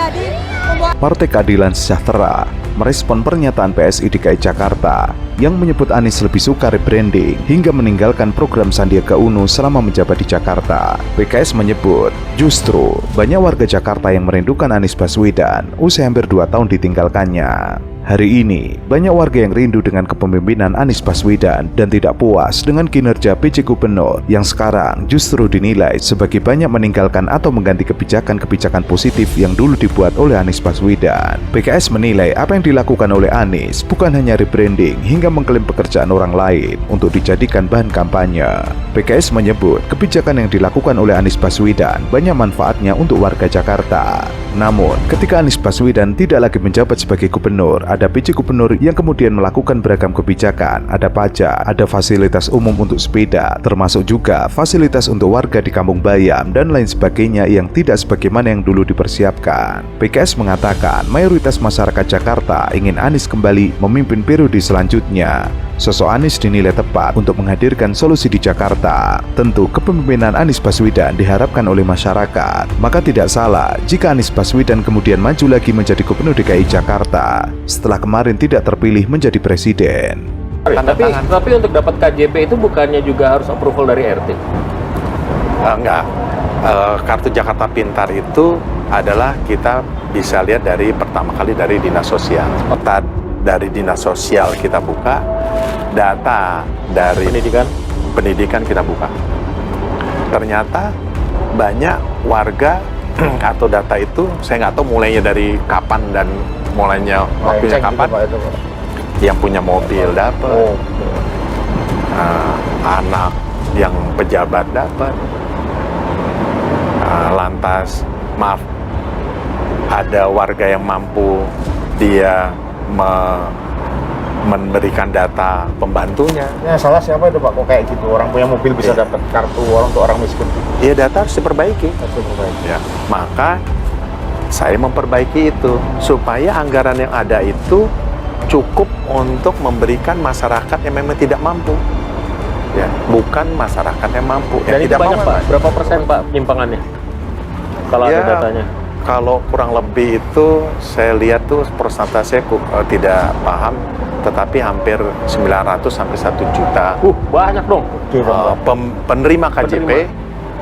menjadi pembuat. Partai Keadilan Sejahtera merespon pernyataan PSI DKI Jakarta yang menyebut Anies lebih suka rebranding hingga meninggalkan program Sandiaga Uno selama menjabat di Jakarta. PKS menyebut, justru banyak warga Jakarta yang merindukan Anies Baswedan usai hampir 2 tahun ditinggalkannya. Hari ini, banyak warga yang rindu dengan kepemimpinan Anies Baswedan dan tidak puas dengan kinerja PJ Gubernur yang sekarang justru dinilai sebagai banyak meninggalkan atau mengganti kebijakan-kebijakan positif yang dulu dibuat oleh Anies Baswedan. PKS menilai apa yang dilakukan oleh Anies bukan hanya rebranding hingga mengklaim pekerjaan orang lain untuk dijadikan bahan kampanye. PKS menyebut kebijakan yang dilakukan oleh Anies Baswedan banyak manfaatnya untuk warga Jakarta. Namun, ketika Anies Baswedan tidak lagi menjabat sebagai gubernur, ada PJ Gubernur yang kemudian melakukan beragam kebijakan, ada pajak, ada fasilitas umum untuk sepeda, termasuk juga fasilitas untuk warga di Kampung Bayam dan lain sebagainya yang tidak sebagaimana yang dulu dipersiapkan. PKS mengatakan mayoritas masyarakat Jakarta ingin Anies kembali memimpin periode selanjutnya. Sosok Anies dinilai tepat untuk menghadirkan solusi di Jakarta. Tentu kepemimpinan Anies Baswedan diharapkan oleh masyarakat. Maka tidak salah jika Anies Baswedan kemudian maju lagi menjadi Gubernur DKI Jakarta setelah kemarin tidak terpilih menjadi presiden. Tapi untuk dapat KJP itu bukannya juga harus approval dari RT? Enggak. Kartu Jakarta Pintar itu adalah kita bisa lihat dari pertama kali dari Dinas Sosial. Dari Dinas Sosial kita buka, data dari pendidikan kita buka. Ternyata banyak warga atau data itu saya nggak tahu mulainya dari kapan dan mulainya waktunya kapan. Yang punya mobil dapat, anak yang pejabat dapat, lantas maaf ada warga yang mampu dia memberikan data pembantunya. Ya salah siapa itu Pak kok kayak gitu, orang punya mobil bisa dapat kartu orang untuk orang miskin. Iya, data harus diperbaiki. Ya, maka saya memperbaiki itu supaya anggaran yang ada itu cukup untuk memberikan masyarakat yang memang tidak mampu. Ya, bukan masyarakat yang mampu. Dan itu banyak Pak, berapa persen Pak penyimpangannya? Kalau ada datanya? Kalau kurang lebih itu saya lihat tuh persentase tidak paham, tetapi hampir 900 sampai 1 juta. Banyak dong. Penerima KJP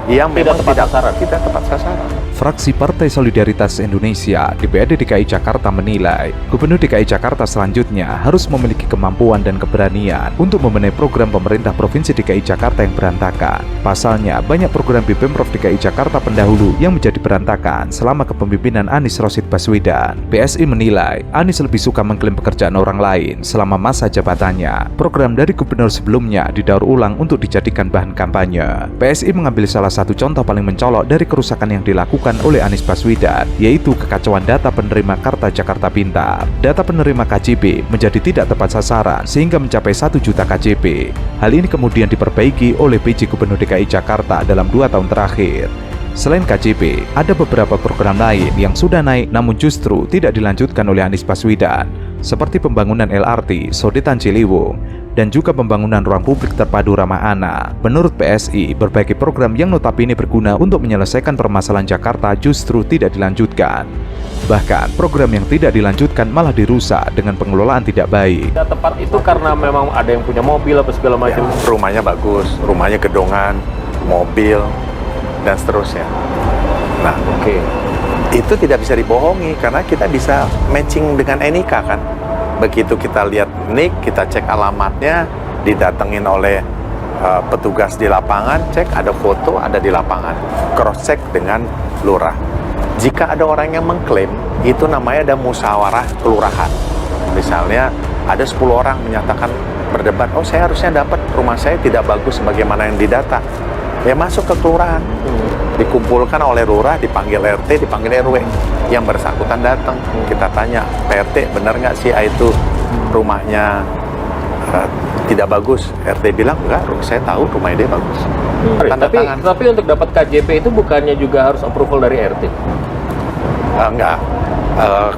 yang memang tidak tepat sasaran. Fraksi Partai Solidaritas Indonesia DPRD DKI Jakarta menilai Gubernur DKI Jakarta selanjutnya harus memiliki kemampuan dan keberanian untuk membenahi program pemerintah Provinsi DKI Jakarta yang berantakan. Pasalnya, banyak program di Pemprov DKI Jakarta pendahulu yang menjadi berantakan selama kepemimpinan Anies Rashid Baswedan. PSI menilai Anies lebih suka mengklaim pekerjaan orang lain selama masa jabatannya. Program dari gubernur sebelumnya didaur ulang untuk dijadikan bahan kampanye. PSI mengambil salah satu contoh paling mencolok dari kerusakan yang dilakukan oleh Anies Baswedan, yaitu kekacauan data penerima Karta Jakarta Pintar. Data penerima KJP menjadi tidak tepat sasaran sehingga mencapai 1 juta KJP. Hal ini kemudian diperbaiki oleh PJ Gubernur DKI Jakarta dalam 2 tahun terakhir. Selain KJP, ada beberapa program lain yang sudah naik namun justru tidak dilanjutkan oleh Anies Baswedan, seperti pembangunan LRT Sodetan Ciliwung dan juga pembangunan ruang publik terpadu ramah anak. Menurut PSI, berbagai program yang notabene berguna untuk menyelesaikan permasalahan Jakarta justru tidak dilanjutkan. Bahkan, program yang tidak dilanjutkan malah dirusak dengan pengelolaan tidak baik. Tidak tepat itu karena memang ada yang punya mobil apa segala macam. Ya, rumahnya bagus, rumahnya gedongan, mobil, dan seterusnya. Nah, itu tidak bisa dibohongi karena kita bisa matching dengan NIK kan. Begitu kita lihat NIK, kita cek alamatnya, didatengin oleh petugas di lapangan, cek ada foto, ada di lapangan, cross check dengan lurah. Jika ada orang yang mengklaim, itu namanya ada musyawarah kelurahan. Misalnya ada 10 orang menyatakan berdebat, oh saya harusnya dapat, rumah saya tidak bagus sebagaimana yang didata. Ya masuk ke kelurahan, dikumpulkan oleh lurah, dipanggil RT, dipanggil RW, yang bersangkutan datang. Kita tanya, PRT benar nggak sih itu rumahnya tidak bagus? RT bilang enggak, saya tahu rumahnya dia bagus. Tanda tangan. Tapi untuk dapat KJP itu bukannya juga harus approval dari RT? Enggak.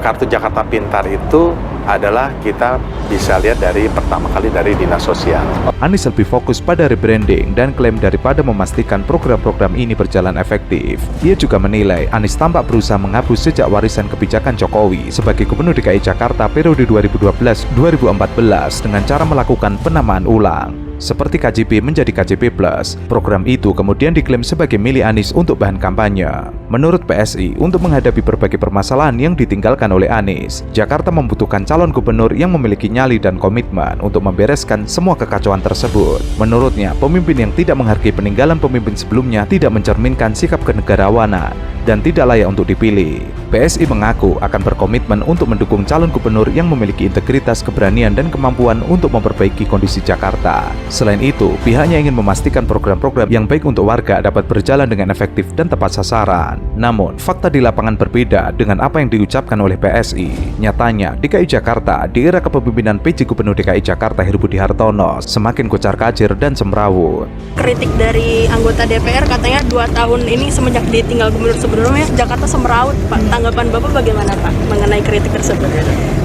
Kartu Jakarta Pintar itu adalah kita bisa lihat dari pertama kali dari dinas sosial. Anies lebih fokus pada rebranding dan klaim daripada memastikan program-program ini berjalan efektif. Ia juga menilai Anies tampak berusaha menghapus sejak warisan kebijakan Jokowi sebagai Gubernur DKI Jakarta periode 2012-2014 dengan cara melakukan penamaan ulang. Seperti KJP menjadi KJP Plus, program itu kemudian diklaim sebagai milik Anies untuk bahan kampanye. Menurut PSI, untuk menghadapi berbagai permasalahan yang ditinggalkan oleh Anies, Jakarta membutuhkan calon gubernur yang memiliki nyali dan komitmen untuk membereskan semua kekacauan tersebut. Menurutnya, pemimpin yang tidak menghargai peninggalan pemimpin sebelumnya tidak mencerminkan sikap kenegarawanan dan tidak layak untuk dipilih. PSI mengaku akan berkomitmen untuk mendukung calon gubernur yang memiliki integritas, keberanian, dan kemampuan untuk memperbaiki kondisi Jakarta. Selain itu, pihaknya ingin memastikan program-program yang baik untuk warga dapat berjalan dengan efektif dan tepat sasaran. Namun, fakta di lapangan berbeda dengan apa yang diucapkan oleh PSI. Nyatanya, DKI Jakarta di era kepemimpinan PJ Gubernur DKI Jakarta Heru Budi Hartono semakin kocar-kacir dan semrawut. Kritik dari anggota DPR katanya 2 tahun ini semenjak ditinggal gubernur sebelumnya Jakarta semrawut, Pak. Tanggapan Bapak bagaimana, Pak, mengenai kritik tersebut? Ini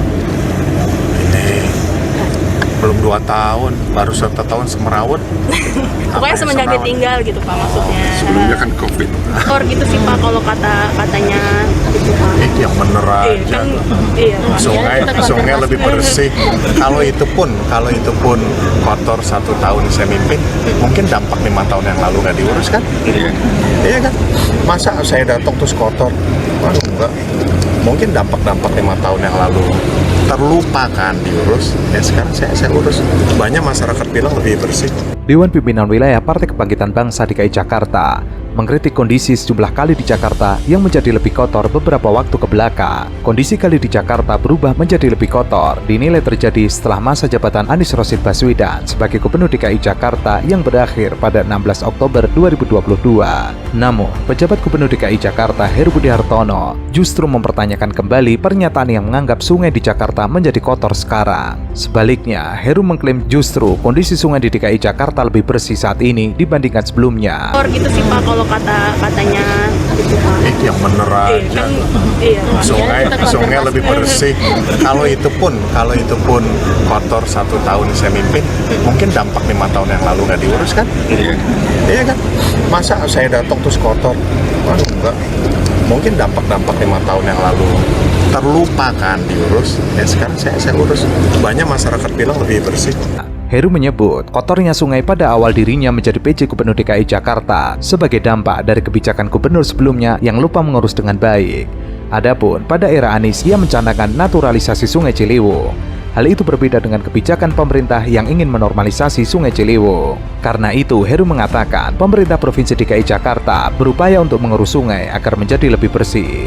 belum 2 tahun, baru 1 tahun semerawut. Pokoknya semenjak ditinggal gitu, Pak, maksudnya. Sebelumnya kan COVID. Kotor gitu sih, Pak, kalau katanya gitu, Pak. Yang bener Iya, aja. kan, iya, Pak. Sungai lebih bersih. Kalau itu pun kotor 1 tahun saya mimpin, mungkin dampak 5 tahun yang lalu nggak diurus kan? Iya kan? Masa saya datang terus kotor? Waduh, enggak. Mungkin dampak 5 tahun yang lalu terlupakan diurus. Ya sekarang saya urus. Banyak masyarakat bilang lebih bersih. Dewan Pimpinan Wilayah Partai Kebangkitan Bangsa DKI Jakarta mengkritik kondisi sejumlah kali di Jakarta yang menjadi lebih kotor beberapa waktu ke belakang. Kondisi kali di Jakarta berubah menjadi lebih kotor, dinilai terjadi setelah masa jabatan Anies Rashid Baswedan sebagai Gubernur DKI Jakarta yang berakhir pada 16 Oktober 2022. Namun, pejabat Gubernur DKI Jakarta Heru Budi Hartono justru mempertanyakan kembali pernyataan yang menganggap sungai di Jakarta menjadi kotor sekarang. Sebaliknya, Heru mengklaim justru kondisi sungai di DKI Jakarta lebih bersih saat ini dibandingkan sebelumnya. Kotor gitu sih, Pak, kalau katanya gitu, Pak. Yang bener Iya, aja. kan, iya, Pak. Sungai lebih bersih. Kalau itu pun kotor 1 tahun saya mimpin, mungkin dampak 5 tahun yang lalu nggak diurus kan? Iya kan? Masa saya datang terus kotor? Waduh, enggak. Mungkin dampak 5 tahun yang lalu terlupakan diurus. Ya sekarang saya urus. Banyak masyarakat bilang lebih bersih. Heru menyebut kotornya sungai pada awal dirinya menjadi PJ Gubernur DKI Jakarta sebagai dampak dari kebijakan gubernur sebelumnya yang lupa mengurus dengan baik. Adapun pada era Anies ia mencanangkan naturalisasi Sungai Ciliwung. Hal itu berbeda dengan kebijakan pemerintah yang ingin menormalisasi Sungai Ciliwung. Karena itu, Heru mengatakan pemerintah Provinsi DKI Jakarta berupaya untuk mengurus sungai agar menjadi lebih bersih.